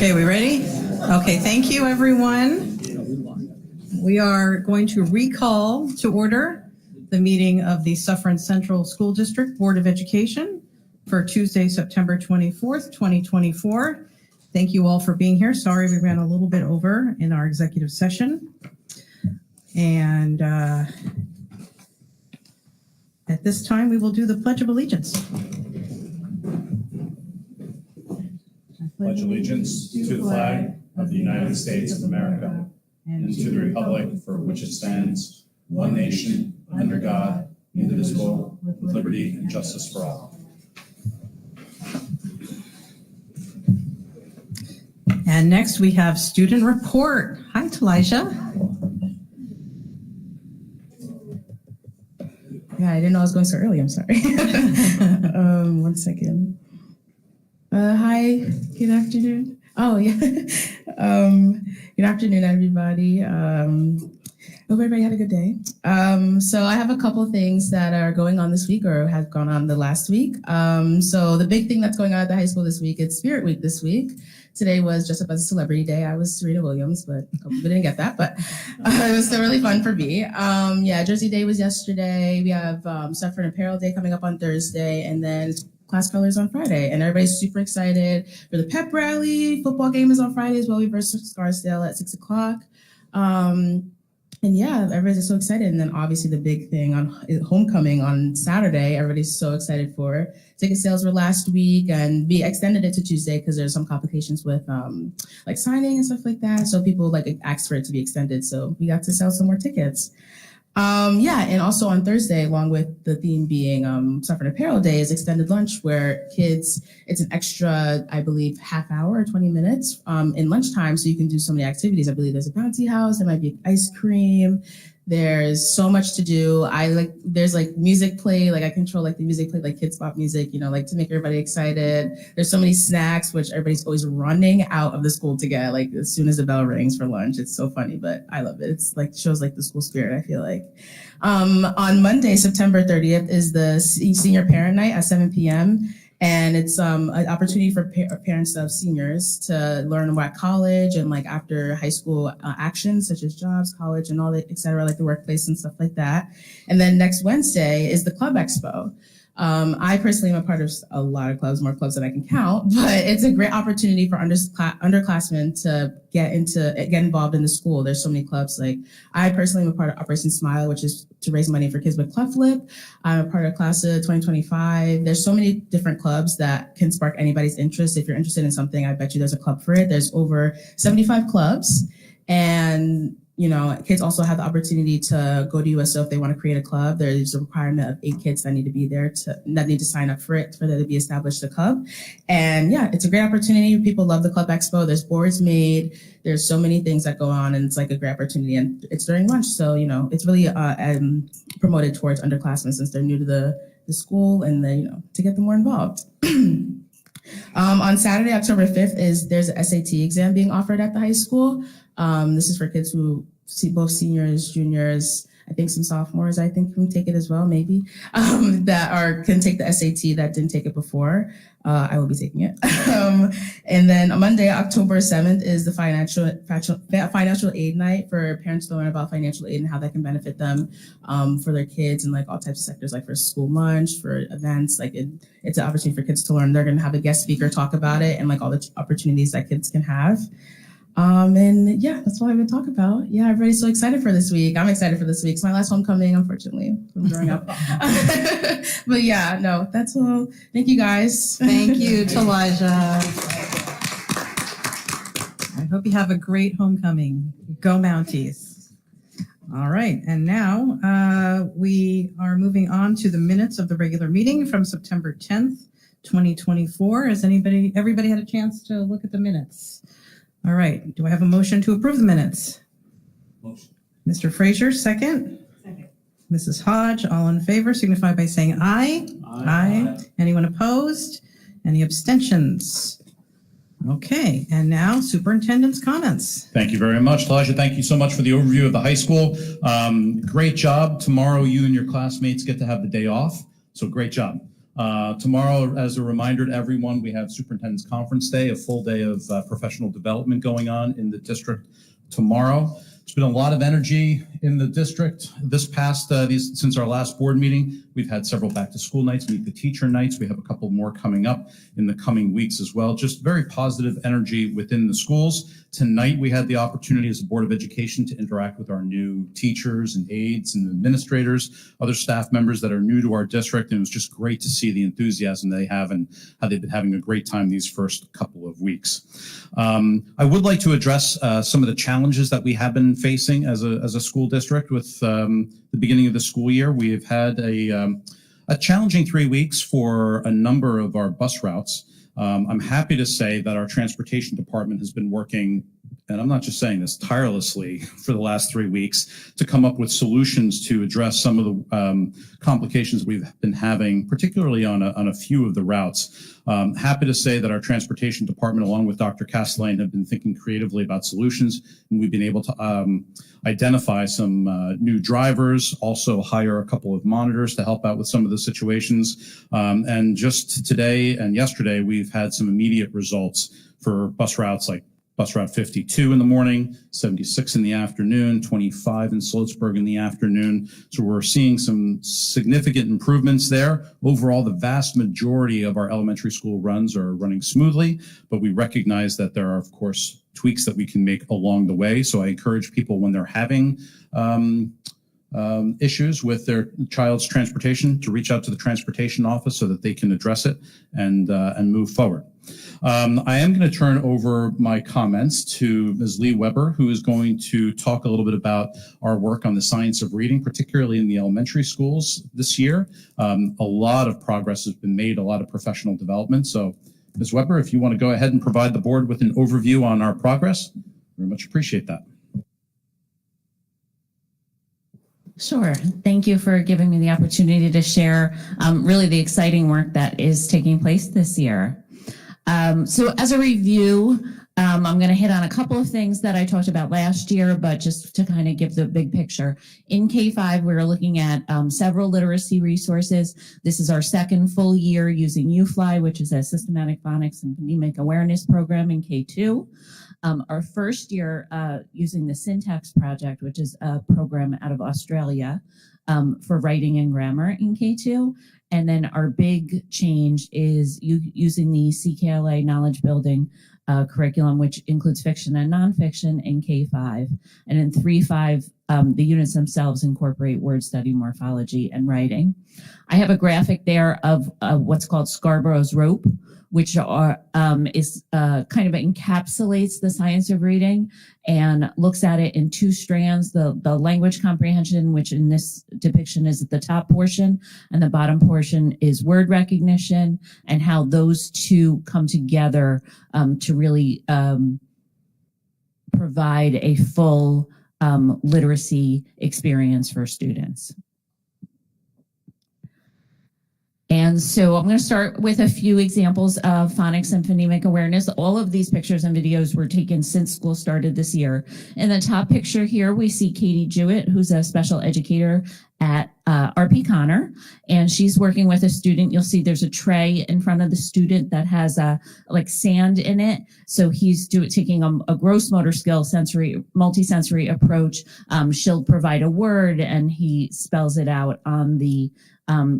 Okay, we ready? Okay, thank you, everyone. We are going to recall to order the meeting of the Suffern Central School District Board of Education for Tuesday, September 24th, 2024. Thank you all for being here. Sorry we ran a little bit over in our executive session. And at this time, we will do the Pledge of Allegiance. Pledge allegiance to the flag of the United States of America and to the republic for which it stands, one nation, under God, indivisible, with liberty and justice for all. And next we have student report. Hi, Talijah. Yeah, I didn't know I was going so early. I'm sorry. 1 second. Hi, good afternoon. Oh, yeah. Good afternoon, everybody. Hope everybody had a good day. So I have a couple of things that are going on this week or have gone on the last week. So the big thing that's going on at the high school this week, it's Spirit Week this week. Today was just up as a celebrity day. I was Serena Williams, but a couple people didn't get that, but it was still really fun for me. Yeah, Jersey Day was yesterday. We have Suffern Apparel Day coming up on Thursday, and then class colors on Friday. And everybody's super excited for the pep rally. Football game is on Friday as well. We versus Scarsdale at 6 o'clock. And yeah, everybody's so excited. And then obviously the big thing on homecoming on Saturday, everybody's so excited for. Ticket sales were last week, and we extended it to Tuesday because there's some complications with like signing and stuff like that. So people like asked for it to be extended. So we got to sell some more tickets. Yeah, and also on Thursday, along with the theme being Suffern Apparel Day, is extended lunch where kids, it's an extra, I believe, half hour or 20 minutes in lunchtime. So you can do so many activities. I believe there's a bouncy house, there might be ice cream. There's so much to do. There's like music play, like I control like the music play, like kids pop music, you know, like to make everybody excited. There's so many snacks, which everybody's always running out of the school to get, like as soon as the bell rings for lunch. It's so funny, but I love it. It's like shows like the school spirit, I feel like. On Monday, September 30th is the senior parent night at 7 p.m. And it's an opportunity for parents of seniors to learn about college and like after high school actions such as jobs, college, and all that, et cetera, like the workplace and stuff like that. And then next Wednesday is the Club Expo. I personally am a part of a lot of clubs, more clubs than I can count, but it's a great opportunity for underclassmen to get involved in the school. There's so many clubs. Like I personally am a part of Operation Smile, which is to raise money for kids with cleft lip. I'm a part of Class of 2025. There's so many different clubs that can spark anybody's interest. If you're interested in something, I bet you there's a club for it. There's over 75 clubs, and you know, kids also have the opportunity to go to USO if they want to create a club. There's a requirement of 8 kids that need to be there that need to sign up for it for there to be established a club. And yeah, it's a great opportunity. People love the Club Expo. There's boards made. There's so many things that go on, and it's like a great opportunity. And it's during lunch, so you know, it's really promoted towards underclassmen since they're new to the school, and then you know, to get them more involved. On Saturday, October 5th, there's an SAT exam being offered at the high school. This is for kids who see both seniors, juniors, I think some sophomores, I think can take it as well, maybe, that can take the SAT that didn't take it before. I will be taking it. And then on Monday, October 7th is the financial aid night for parents to learn about financial aid and how that can benefit them for their kids and like all types of sectors, like for school lunch, for events. Like it's an opportunity for kids to learn. They're going to have a guest speaker talk about it and like all the opportunities that kids can have. And yeah, that's what I'm going to talk about. Yeah, everybody's so excited for this week. I'm excited for this week. It's my last homecoming, unfortunately, from growing up. But yeah, no, that's all. Thank you, guys. Thank you, Talijah. I hope you have a great homecoming. Go Mounties. All right, and now we are moving on to the minutes of the regular meeting from September 10th, 2024. Has everybody had a chance to look at the minutes? All right. Do I have a motion to approve the minutes? Motion. Mr. Frazier, second. Second. Mrs. Hodge, all in favor, signify by saying aye. Aye. Anyone opposed? Any abstentions? Okay. And now superintendent's comments. Thank you very much, Talijah. Thank you so much for the overview of the high school. Great job. Tomorrow, you and your classmates get to have the day off. So great job. Tomorrow, as a reminder to everyone, we have Superintendent's Conference Day, a full day of professional development going on in the district tomorrow. There's been a lot of energy in the district this past, since our last board meeting. We've had several back to school nights, meet the teacher nights. We have a couple more coming up in the coming weeks as well. Just very positive energy within the schools. Tonight, we had the opportunity as a Board of Education to interact with our new teachers and aides and administrators, other staff members that are new to our district. And it was just great to see the enthusiasm they have and how they've been having a great time these first couple of weeks. I would like to address some of the challenges that we have been facing as a school district with the beginning of the school year. We have had a challenging 3 weeks for a number of our bus routes. I'm happy to say that our transportation department has been working, and I'm not just saying this, tirelessly for the last 3 weeks to come up with solutions to address some of the complications we've been having, particularly on a few of the routes. Happy to say that our transportation department, along with Dr. Castellane, have been thinking creatively about solutions, and we've been able to identify some new drivers, also hire a couple of monitors to help out with some of the situations. And just today and yesterday, we've had some immediate results for bus routes like Bus Route 52 in the morning, 76 in the afternoon, 25 in Sloatsburg in the afternoon. So we're seeing some significant improvements there. Overall, the vast majority of our elementary school runs are running smoothly, but we recognize that there are, of course, tweaks that we can make along the way. So I encourage people when they're having issues with their child's transportation to reach out to the transportation office so that they can address it and move forward. I am going to turn over my comments to Ms. Lee Weber, who is going to talk a little bit about our work on the science of reading, particularly in the elementary schools this year. A lot of progress has been made, a lot of professional development. So, Ms. Weber, if you want to go ahead and provide the board with an overview on our progress, very much appreciate that. Sure. Thank you for giving me the opportunity to share really the exciting work that is taking place this year. So as a review, I'm going to hit on a couple of things that I talked about last year, but just to kind of give the big picture. In K-5, we're looking at several literacy resources. This is our second full year using UFly, which is a systematic phonics and phonemic awareness program in K2. Our first year using the Syntax Project, which is a program out of Australia for writing and grammar in K2. And then our big change is using the CKLA knowledge building curriculum, which includes fiction and nonfiction in K5. And in 3-5, the units themselves incorporate word study, morphology, and writing. I have a graphic there of what's called Scarborough's rope, which kind of encapsulates the science of reading and looks at it in two strands, the language comprehension, which in this depiction is at the top portion, and the bottom portion is word recognition, and how those two come together to really provide a full literacy experience for students. And so I'm going to start with a few examples of phonics and phonemic awareness. All of these pictures and videos were taken since school started this year. In the top picture here, we see Katie Jewett, who's a special educator at RP Connor, and she's working with a student. You'll see there's a tray in front of the student that has like sand in it. So he's taking a gross motor skill multisensory approach. She'll provide a word and he spells it out on the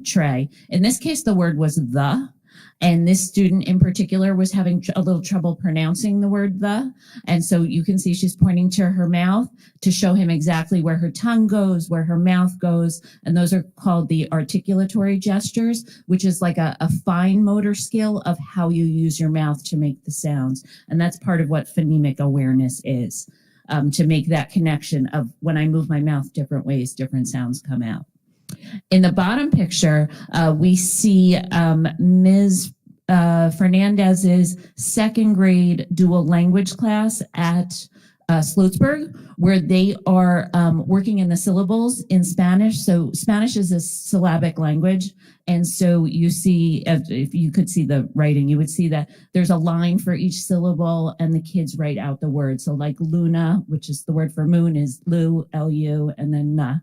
tray. In this case, the word was the, and this student in particular was having a little trouble pronouncing the word the. And so you can see she's pointing to her mouth to show him exactly where her tongue goes, where her mouth goes. And those are called the articulatory gestures, which is like a fine motor skill of how you use your mouth to make the sounds. And that's part of what phonemic awareness is, to make that connection of when I move my mouth different ways, different sounds come out. In the bottom picture, we see Ms. Fernandez's second grade dual language class at Sloatsburg, where they are working in the syllables in Spanish. So Spanish is a syllabic language. And so you see, if you could see the writing, you would see that there's a line for each syllable and the kids write out the word. So like Luna, which is the word for moon, is Lu, L-U, and then Na.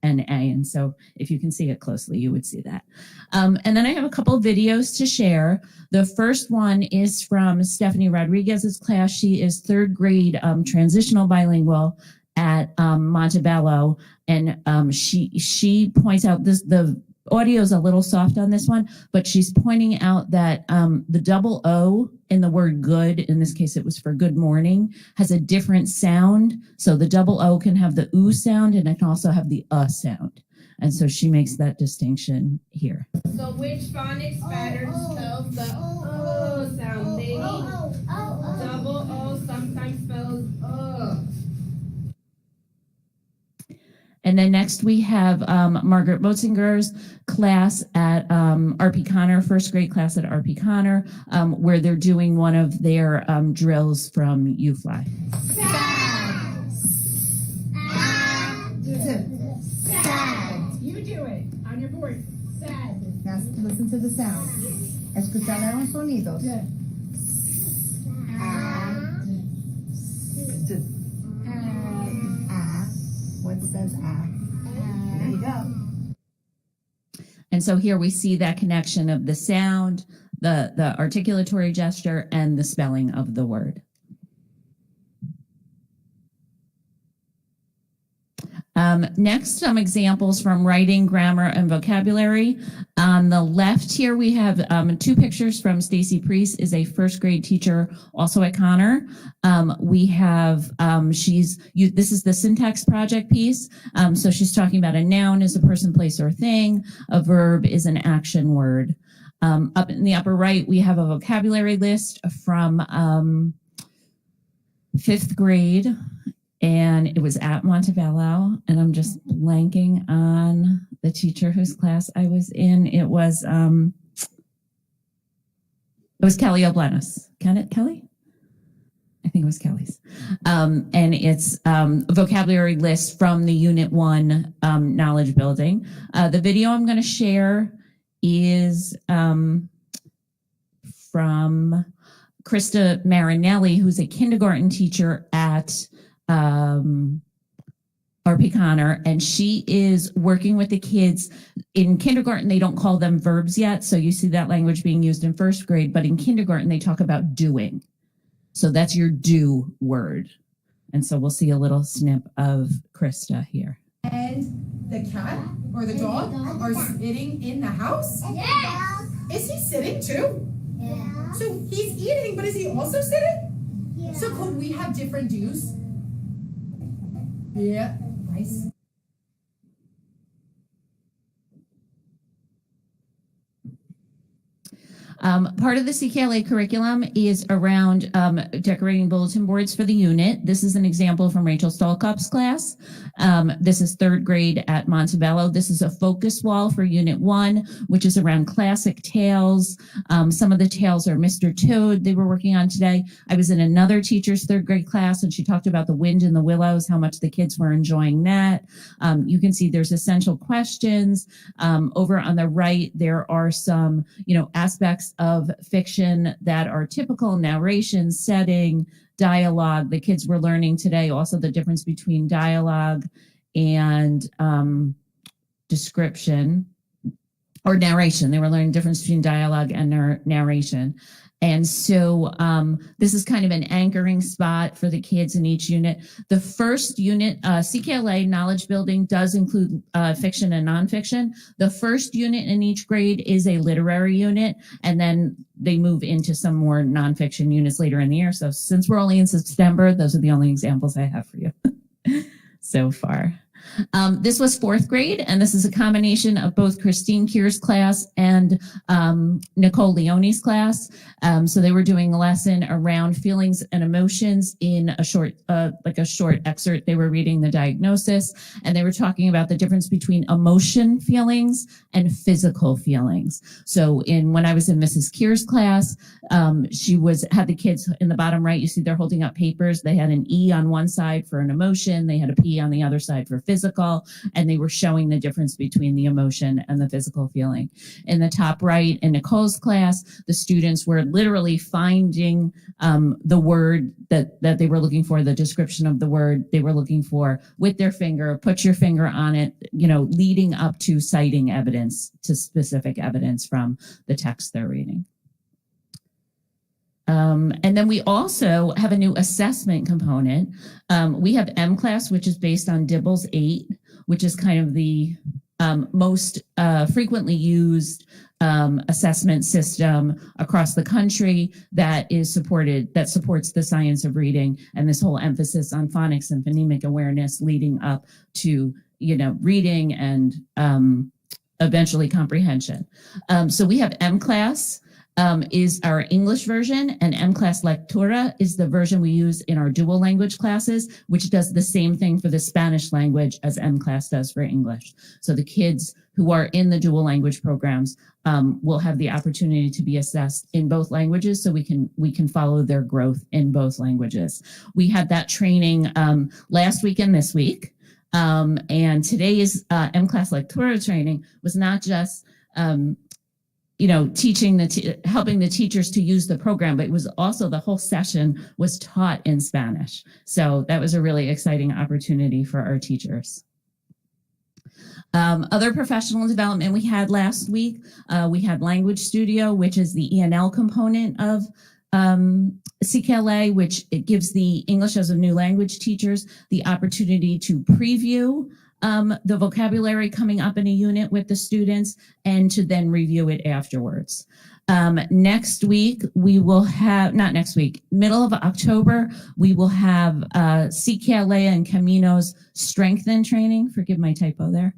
N A. And so if you can see it closely, you would see that. And then I have a couple of videos to share. The first one is from Stephanie Rodriguez's class. She is third grade transitional bilingual at Montebello. And she points out the audio is a little soft on this one, but she's pointing out that the double O in the word good, in this case it was for good morning, has a different sound. So the double O can have the oo sound and it can also have the sound. And so she makes that distinction here. So which phonics pattern spells the O sound, lady? Double O sometimes spells O. And then next we have Margaret Motzinger's class at RP Connor, first grade class at RP Connor, where they're doing one of their drills from UFly. Sad. You do it on your board. Sad. Now listen to the sound. Escuchar los sonidos. Good. What says There you go. And so here we see that connection of the sound, the articulatory gesture, and the spelling of the word. Next, some examples from writing, grammar, and vocabulary. On the left here, we have two pictures from Stacy Priest, is a first grade teacher, also at Connor. We have, this is the syntax project piece. So she's talking about a noun is a person, place, or thing. A verb is an action word. Up in the upper right, we have a vocabulary list from fifth grade. And it was at Montebello, and I'm just blanking on the teacher whose class I was in. It was Kelly Oblenis. Kelly? I think it was Kelly's. And it's a vocabulary list from the Unit 1 knowledge building. The video I'm going to share is from Krista Marinelli, who's a kindergarten teacher at RP Connor, and she is working with the kids. In kindergarten, they don't call them verbs yet, so you see that language being used in first grade, but in kindergarten, they talk about doing. So that's your do word. And so we'll see a little snip of Krista here. And the cat or the dog are sitting in the house? Yeah. Is he sitting too? Yeah. So he's eating, but is he also sitting? Yeah. So could we have different do's? Yeah, nice. Part of the CKLA curriculum is around decorating bulletin boards for the unit. This is an example from Rachel Stolkop's class. This is third grade at Montebello. This is a focus wall for Unit 1, which is around classic tales. Some of the tales are Mr. Toad they were working on today. I was in another teacher's third grade class, and she talked about the wind in the willows, how much the kids were enjoying that. You can see there's essential questions. Over on the right, there are some, aspects of fiction that are typical: narration, setting, dialogue. The kids were learning today also the difference between dialogue and description or narration. They were learning the difference between dialogue and narration. And so this is kind of an anchoring spot for the kids in each unit. The first unit, CKLA knowledge building, does include fiction and nonfiction. The first unit in each grade is a literary unit, and then they move into some more nonfiction units later in the year. So since we're only in September, those are the only examples I have for you so far. This was fourth grade, and this is a combination of both Christine Keir's class and Nicole Leone's class. So they were doing a lesson around feelings and emotions in a short excerpt. They were reading the diagnosis, and they were talking about the difference between emotion feelings and physical feelings. So when I was in Mrs. Keir's class, she had the kids in the bottom right. You see they're holding up papers. They had an E on one side for an emotion. They had a P on the other side for physical. physical, and they were showing the difference between the emotion and the physical feeling. In the top right, in Nicole's class, the students were literally finding the word that they were looking for, the description of the word they were looking for with their finger, put your finger on it, leading up to citing evidence, to specific evidence from the text they're reading. And then we also have a new assessment component. We have M-Class, which is based on Dibble's 8, which is kind of the most frequently used assessment system across the country that supports the science of reading and this whole emphasis on phonics and phonemic awareness leading up to reading and eventually comprehension. So we have M-Class. Is our English version, and M-Class Lectura is the version we use in our dual language classes, which does the same thing for the Spanish language as M-Class does for English. So the kids who are in the dual language programs will have the opportunity to be assessed in both languages, so we can follow their growth in both languages. We had that training last week and this week, and today's M-Class Lectura training was not just teaching helping the teachers to use the program, but it was also the whole session was taught in Spanish. So that was a really exciting opportunity for our teachers. Other professional development we had last week, we had Language Studio, which is the ENL component of CKLA, which it gives the English as a new language teachers the opportunity to preview the vocabulary coming up in a unit with the students and to then review it afterwards. Next week, middle of October, we will have CKLA and Camino's Strengthen training. Forgive my typo there.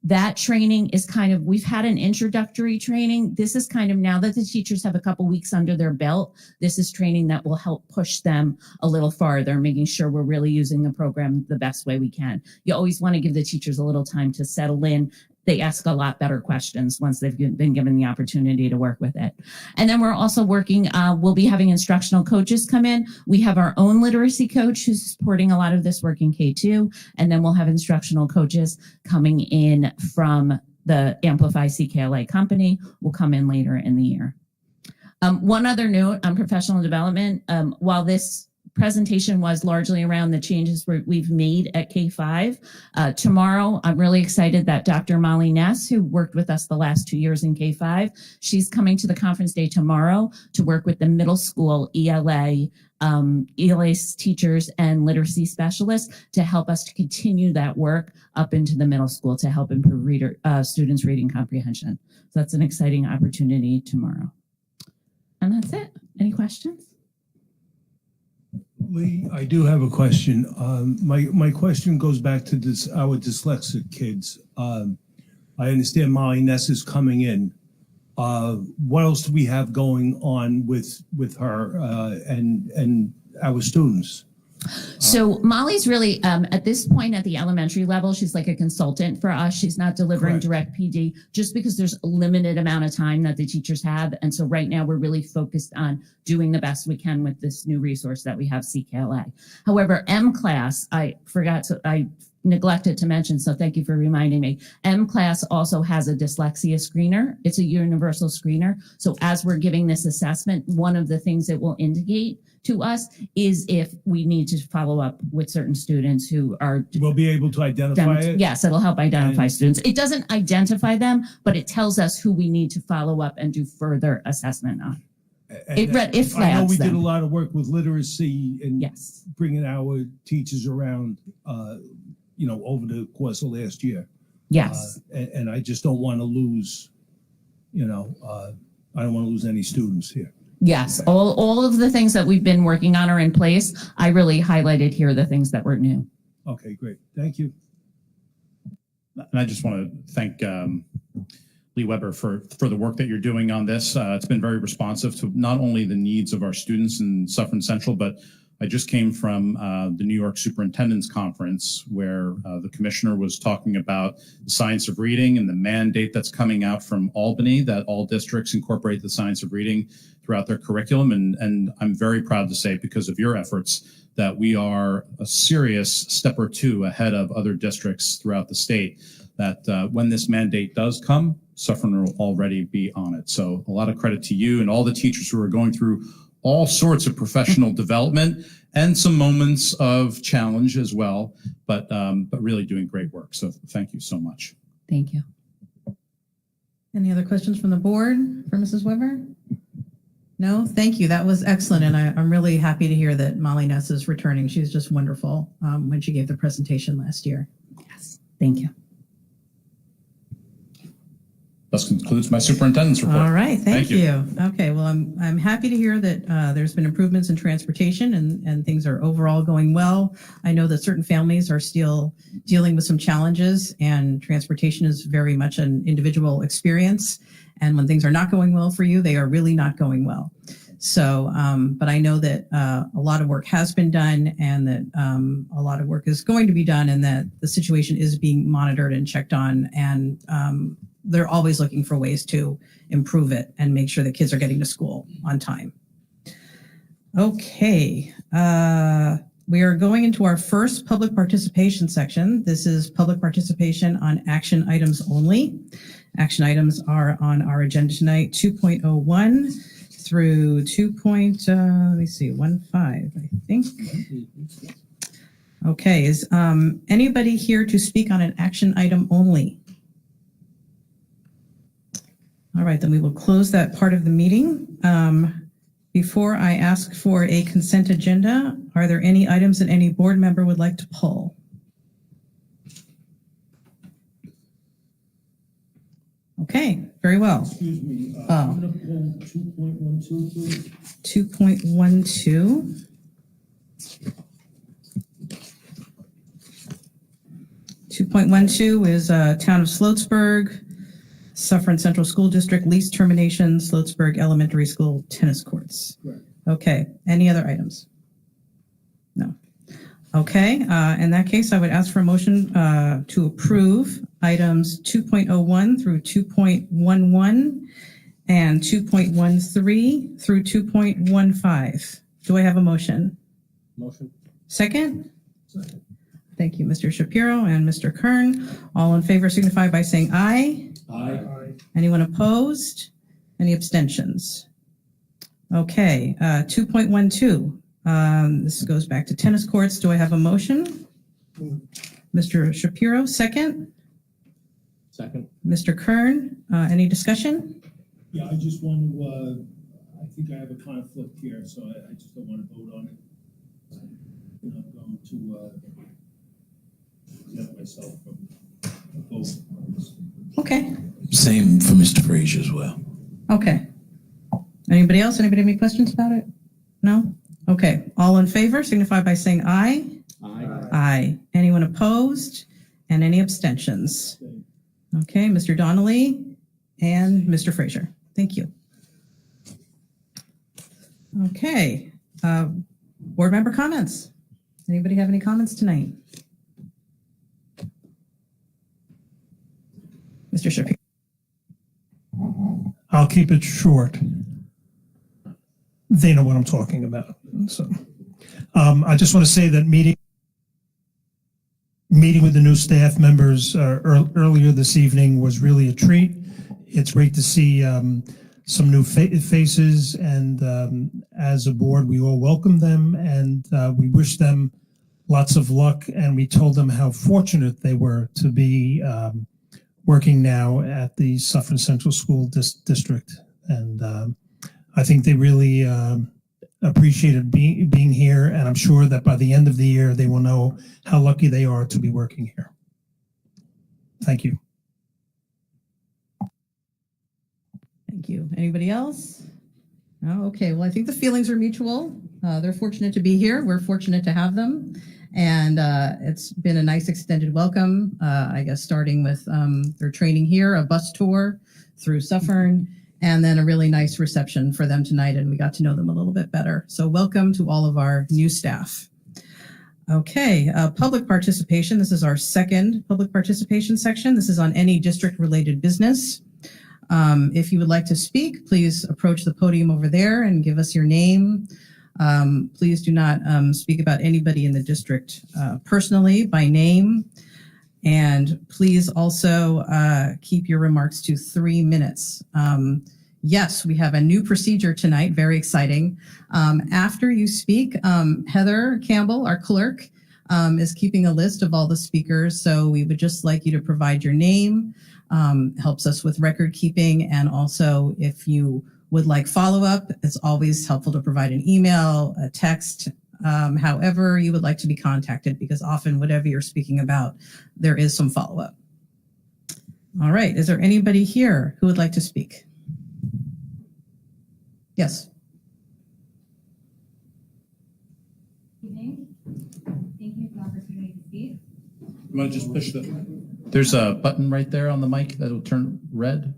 That training is we've had an introductory training. This is now that the teachers have a couple weeks under their belt, this is training that will help push them a little farther, making sure we're really using the program the best way we can. You always want to give the teachers a little time to settle in. They ask a lot better questions once they've been given the opportunity to work with it. And then we're also working, we'll be having instructional coaches come in. We have our own literacy coach who's supporting a lot of this work in K2. And then we'll have instructional coaches coming in from the Amplify CKLA company, will come in later in the year. One other note on professional development, while this presentation was largely around the changes we've made at K5. Tomorrow, I'm really excited that Dr. Molly Ness, who worked with us the last 2 years in K5, she's coming to the conference day tomorrow to work with the middle school ELA teachers and literacy specialists to help us to continue that work up into the middle school to help improve students' reading comprehension. So that's an exciting opportunity tomorrow. And that's it. Any questions? Lee, I do have a question. My question goes back to our dyslexic kids. I understand Molly Ness is coming in. What else do we have going on with her and our students? So Molly's really, at this point at the elementary level, she's like a consultant for us. She's not delivering direct PD just because there's a limited amount of time that the teachers have. And so right now we're really focused on doing the best we can with this new resource that we have, CKLA. However, M-Class, I neglected to mention, so thank you for reminding me. M-Class also has a dyslexia screener. It's a universal screener. So as we're giving this assessment, one of the things it will indicate to us is if we need to follow up with certain students who are... We'll be able to identify it? Yes, it'll help identify students. It doesn't identify them, but it tells us who we need to follow up and do further assessment on. It flags I know we them. did a lot of work with literacy and yes, bringing our teachers around, over the course of last year. Yes. And I just don't want to lose, I don't want to lose any students here. Yes, all of the things that we've been working on are in place. I really highlighted here the things that were new. Okay, great. Thank you. And I just want to thank Lee Weber for the work that you're doing on this. It's been very responsive to not only the needs of our students in Suffern Central, but I just came from the New York Superintendent's Conference, where the commissioner was talking about the science of reading and the mandate that's coming out from Albany that all districts incorporate the science of reading throughout their curriculum. And I'm very proud to say, because of your efforts, that we are a serious step or two ahead of other districts throughout the state, that when this mandate does come, Suffern will already be on it. So a lot of credit to you and all the teachers who are going through all sorts of professional development and some moments of challenge as well, but really doing great work. So thank you so much. Thank you. Any other questions from the board for Mrs. Weber? No, thank you. That was excellent. And I'm really happy to hear that Molly Ness is returning. She was just wonderful when she gave the presentation last year. Yes. Thank you. This concludes my superintendent's report. All right, thank Thank you. you. Okay, well, I'm happy to hear that there's been improvements in transportation and things are overall going well. I know that certain families are still dealing with some challenges, and transportation is very much an individual experience. And when things are not going well for you, they are really not going well. So, but I know that a lot of work has been done, and that a lot of work is going to be done, and that the situation is being monitored and checked on, and they're always looking for ways to improve it and make sure the kids are getting to school on time. Okay, we are going into our first public participation section. This is public participation on action items only. Action items are on our agenda tonight, 2.01 through 2.15, I think. Okay, is anybody here to speak on an action item only? All right, then we will close that part of the meeting. Before I ask for a consent agenda, are there any items that any board member would like to pull? Okay, very well. Excuse me, I'm going to pull 2.12, please. 2.12. 2.12 is Town of Sloatsburg, Suffern Central School District lease termination, Sloatsburg Elementary School tennis courts. Correct. Okay, any other items? No. Okay, in that case, I would ask for a motion to approve items 2.01 through 2.11 and 2.13 through 2.15. Do I have a motion? Motion. Second? Second. Thank you, Mr. Shapiro and Mr. Kern. All in favor signify by saying aye. Aye. Anyone opposed? Any abstentions? Okay, 2.12. This goes back to tennis courts. Do I have a motion? Mr. Shapiro, second. Second. Mr. Kern, any discussion? Yeah, I just want to, I think I have a conflict here, so I just don't want to vote on it. And I'm going to exempt myself from a vote on this. Okay, Same for Mr. Frazier as well. okay. Anybody else? Anybody have any questions about it? No? Okay, all in favor signify by saying aye. Aye. Aye. Anyone opposed? And any abstentions? Okay, Mr. Donnelly and Mr. Frazier. Thank you. Okay, board member comments. Anybody have any comments tonight? Mr. Shapiro. I'll keep it short. They know what I'm talking about. So, I just want to say that meeting with the new staff members earlier this evening was really a treat. It's great to see some new faces, and as a board, we all welcome them, and we wish them lots of luck. And we told them how fortunate they were to be working now at the Suffern Central School District, and I think they really appreciated being here, and I'm sure that by the end of the year, they will know how lucky they are to be working here. Thank you. Thank you. Anybody else? No? Okay, well, I think the feelings are mutual. They're fortunate to be here. We're fortunate to have them. And it's been a nice extended welcome, I guess, starting with their training here, a bus tour through Suffern, and then a really nice reception for them tonight, and we got to know them a little bit better. So welcome to all of our new staff. Okay, public participation. This is our second public participation section. This is on any district-related business. If you would like to speak, please approach the podium over there and give us your name. Please do not speak about anybody in the district personally by name. And please also keep your remarks to 3 minutes. Yes, we have a new procedure tonight, very exciting. After you speak, Heather Campbell, our clerk, is keeping a list of all the speakers. So we would just like you to provide your name, helps us with record keeping. And also if you would like follow-up, it's always helpful to provide an email, a text, however you would like to be contacted, because often whatever you're speaking about, there is some follow-up. All right, is there anybody here who would like to speak? Yes. Good evening. Thank you for the opportunity to speak. You want to just push there's a button right there on the mic that will turn red.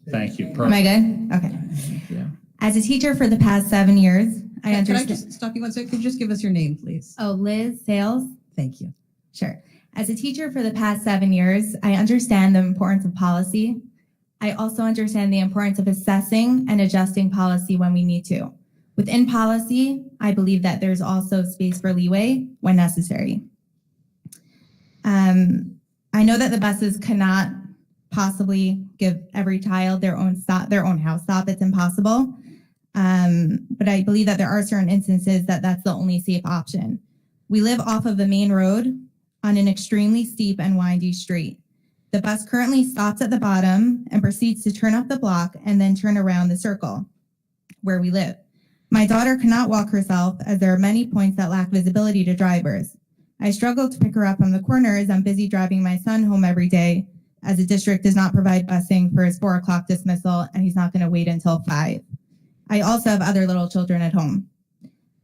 Thank you. Perfect. Am I good? Okay. Yeah. As a teacher for the past 7 years, I Can I understand. just stop you one second? Could you just give us your name, please? Oh, Liz Sales. Thank you. Sure. As a teacher for the past 7 years, I understand the importance of policy. I also understand the importance of assessing and adjusting policy when we need to. Within policy, I believe that there's also space for leeway when necessary. I know that the buses cannot possibly give every child their own stop, their own house stop. It's impossible. But I believe that there are certain instances that that's the only safe option. We live off of the main road on an extremely steep and windy street. The bus currently stops at the bottom and proceeds to turn up the block and then turn around the circle where we live. My daughter cannot walk herself as there are many points that lack visibility to drivers. I struggle to pick her up on the corner as I'm busy driving my son home every day, as the district does not provide busing for his 4 o'clock dismissal and he's not going to wait until 5. I also have other little children at home.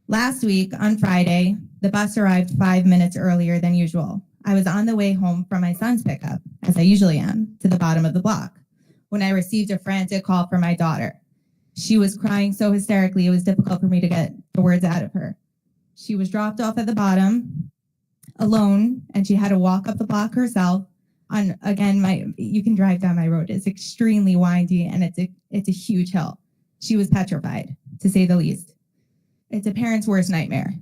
Last week on Friday, the bus arrived 5 minutes earlier than usual. I was on the way home from my son's pickup, as I usually am, to the bottom of the block, when I received a frantic call from my daughter. She was crying so hysterically, it was difficult for me to get the words out of her. She was dropped off at the bottom, alone, and she had to walk up the block herself. On, again, you can drive down my road. It's extremely windy, and it's a huge hill. She was petrified, to say the least. It's a parent's worst nightmare.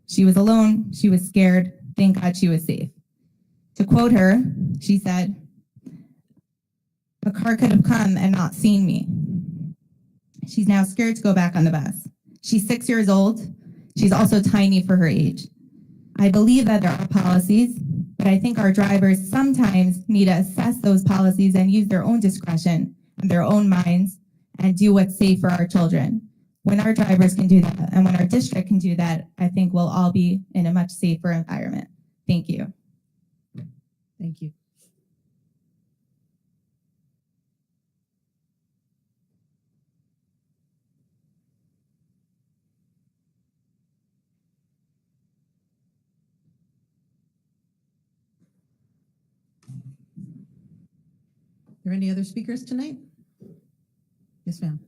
She was alone. She was scared. Thank God she was safe. To quote her, she said, "A car could have come and not seen me." She's now scared to go back on the bus. She's 6 years old. She's also tiny for her age. I believe that there are policies, but I think our drivers sometimes need to assess those policies and use their own discretion and their own minds and do what's safe for our children. When our drivers can do that and when our district can do that, I think we'll all be in a much safer environment. Thank you. Thank you. Are there any other speakers tonight? Yes, ma'am.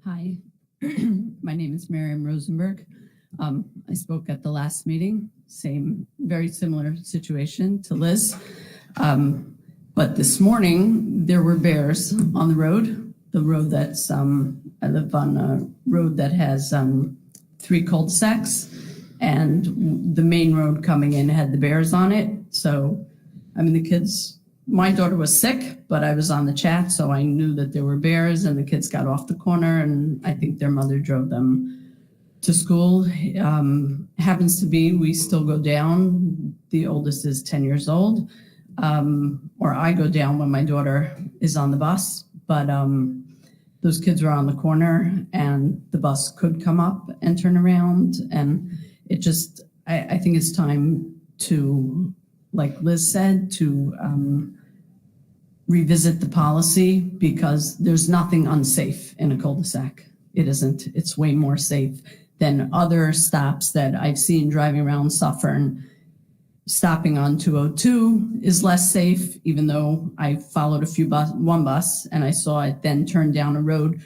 Hi, my name is Miriam Rosenberg. I spoke at the last meeting, very similar situation to Liz. But this morning, there were bears on the road that's, I live on a road that has 3 cul-de-sacs, and the main road coming in had the bears on it. So, I mean, my daughter was sick, but I was on the chat, so I knew that there were bears, and the kids got off the corner, and I think their mother drove them to school. Happens to be, we still go down. The oldest is 10 years old, or I go down when my daughter is on the bus, but those kids were on the corner, and the bus could come up and turn around, and it just, I think it's time to, like Liz said, to revisit the policy, because there's nothing unsafe in a cul-de-sac. It isn't. It's way more safe than other stops that I've seen driving around Suffern. Stopping on 202 is less safe, even though I followed one bus and I saw it then turn down a road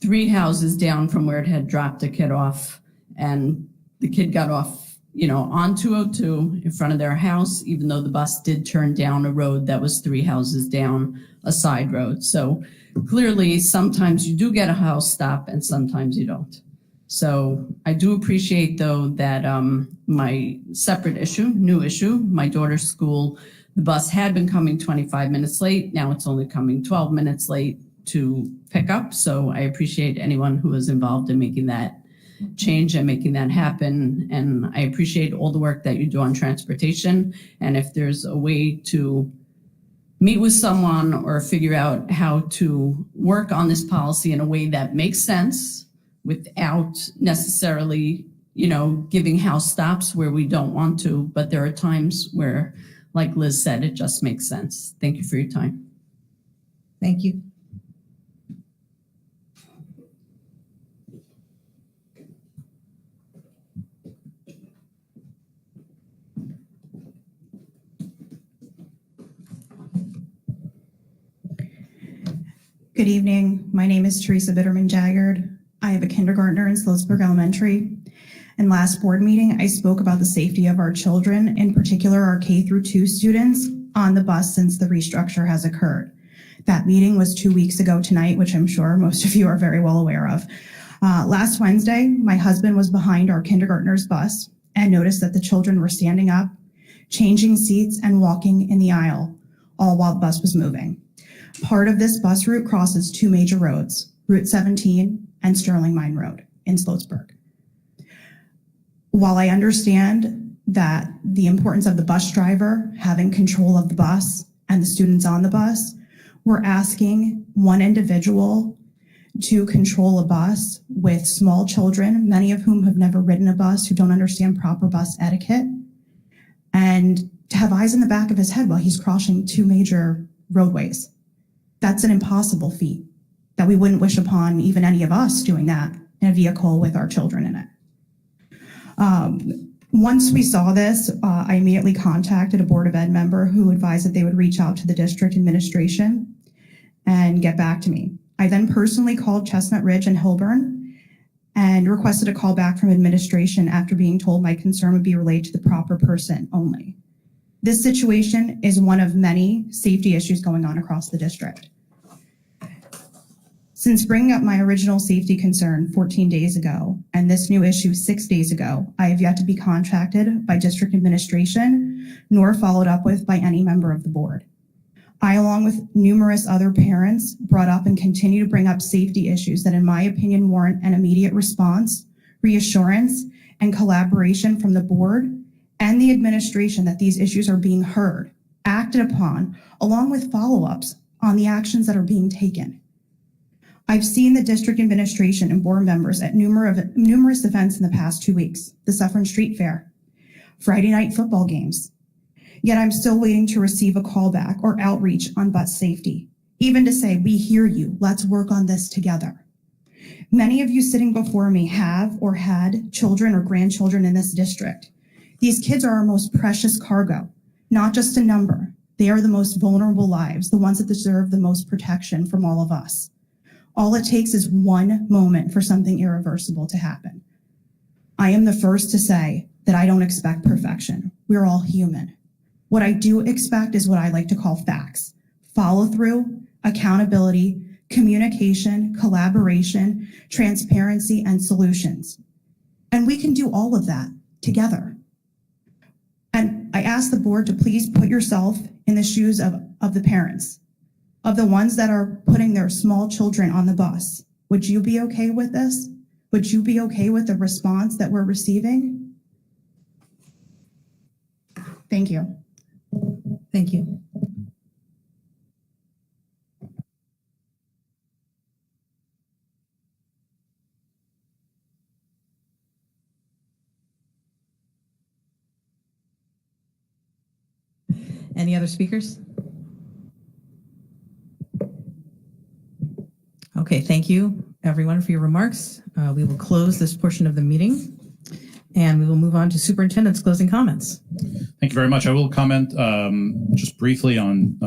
3 houses down from where it had dropped a kid off. And the kid got off, on 202 in front of their house, even though the bus did turn down a road that was 3 houses down a side road. So clearly, sometimes you do get a house stop and sometimes you don't. So I do appreciate, though, that my separate new issue, my daughter's school, the bus had been coming 25 minutes late. Now it's only coming 12 minutes late to pick up. So I appreciate anyone who was involved in making that change and making that happen. And I appreciate all the work that you do on transportation. And if there's a way to meet with someone or figure out how to work on this policy in a way that makes sense, without necessarily, giving house stops where we don't want to. But there are times where, like Liz said, it just makes sense. Thank you for your time. Thank you. Good evening. My name is Teresa Bitterman-Jaggard. I have a kindergartner in Sloatsburg Elementary. And last board meeting, I spoke about the safety of our children, in particular our K through 2 students on the bus since the restructure has occurred. That meeting was 2 weeks ago tonight, which I'm sure most of you are very well aware of. Last Wednesday, my husband was behind our kindergartner's bus and noticed that the children were standing up, changing seats, and walking in the aisle, all while the bus was moving. Part of this bus route crosses 2 major roads, Route 17 and Sterling Mine Road in Sloatsburg. While I understand that the importance of the bus driver having control of the bus and the students on the bus, we're asking one individual to control a bus with small children, many of whom have never ridden a bus, who don't understand proper bus etiquette, and to have eyes in the back of his head while he's crossing 2 major roadways. That's an impossible feat that we wouldn't wish upon even any of us doing that in a vehicle with our children in it. Once we saw this, I immediately contacted a Board of Ed member who advised that they would reach out to the district administration and get back to me. I then personally called Chestnut Ridge and Hilburn and requested a call back from administration after being told my concern would be relayed to the proper person only. This situation is one of many safety issues going on across the district. Since bringing up my original safety concern 14 days ago and this new issue 6 days ago, I have yet to be contacted by district administration nor followed up with by any member of the board. I, along with numerous other parents, brought up and continue to bring up safety issues that in my opinion warrant an immediate response, reassurance, and collaboration from the board and the administration that these issues are being heard, acted upon, along with follow-ups on the actions that are being taken. I've seen the district administration and board members at numerous events in the past 2 weeks, the Suffern Street Fair, Friday night football games. Yet I'm still waiting to receive a callback or outreach on bus safety, even to say, we hear you, let's work on this together. Many of you sitting before me have or had children or grandchildren in this district. These kids are our most precious cargo, not just a number. They are the most vulnerable lives, the ones that deserve the most protection from all of us. All it takes is one moment for something irreversible to happen. I am the first to say that I don't expect perfection. We're all human. What I do expect is what I like to call facts: follow through, accountability, communication, collaboration, transparency, and solutions. And we can do all of that together. And I ask the board to please put yourself in the shoes of the parents, of the ones that are putting their small children on the bus. Would you be okay with this? Would you be okay with the response that we're receiving? Thank you. Thank you. Any other speakers? Okay, thank you. everyone, for your remarks. We will close this portion of the meeting, and we will move on to superintendent's closing comments. Thank you very much. I will comment just briefly on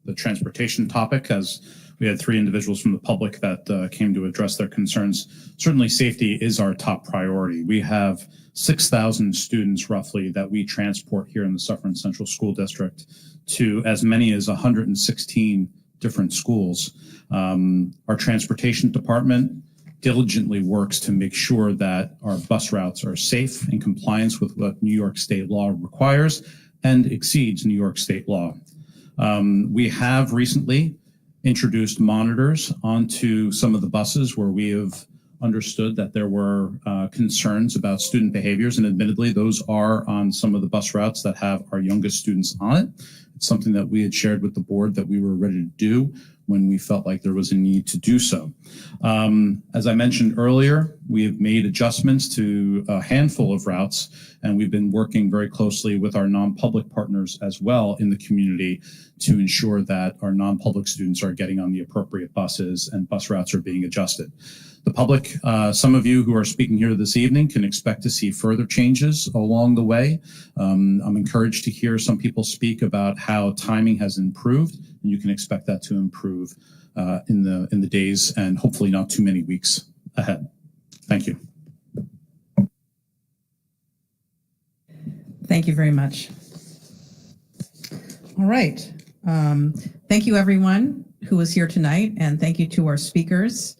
the transportation topic, as we had 3 individuals from the public that came to address their concerns. Certainly safety is our top priority. We have 6,000 students roughly that we transport here in the Suffern Central School District to as many as 116 different schools. Our transportation department diligently works to make sure that our bus routes are safe in compliance with what New York State law requires and exceeds New York State law. We have recently introduced monitors onto some of the buses where we have understood that there were concerns about student behaviors, and admittedly those are on some of the bus routes that have our youngest students on it. It's something that we had shared with the board that we were ready to do when we felt like there was a need to do so. As I mentioned earlier, we have made adjustments to a handful of routes, and we've been working very closely with our non-public partners as well in the community to ensure that our non-public students are getting on the appropriate buses and bus routes are being adjusted. The public, some of you who are speaking here this evening, can expect to see further changes along the way. I'm encouraged to hear some people speak about how timing has improved, and you can expect that to improve in the days and hopefully not too many weeks ahead. Thank you. Thank you very much. All right. Thank you, everyone who was here tonight, and thank you to our speakers.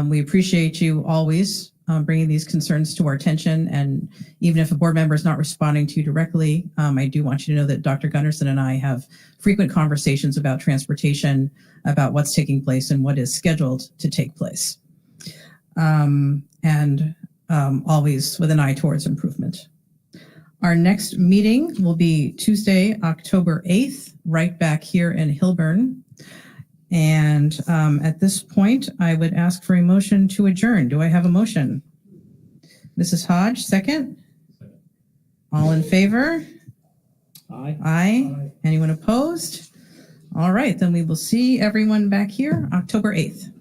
We appreciate you always bringing these concerns to our attention, and even if a board member is not responding to you directly, I do want you to know that Dr. Gunnarsson and I have frequent conversations about transportation, about what's taking place and what is scheduled to take place, and always with an eye towards improvement. Our next meeting will be Tuesday, October 8th, right back here in Hilburn. And at this point, I would ask for a motion to adjourn. Do I have a motion? Mrs. Hodge, second? All in favor? Aye. Aye. Anyone opposed? All right, then we will see everyone back here October 8th.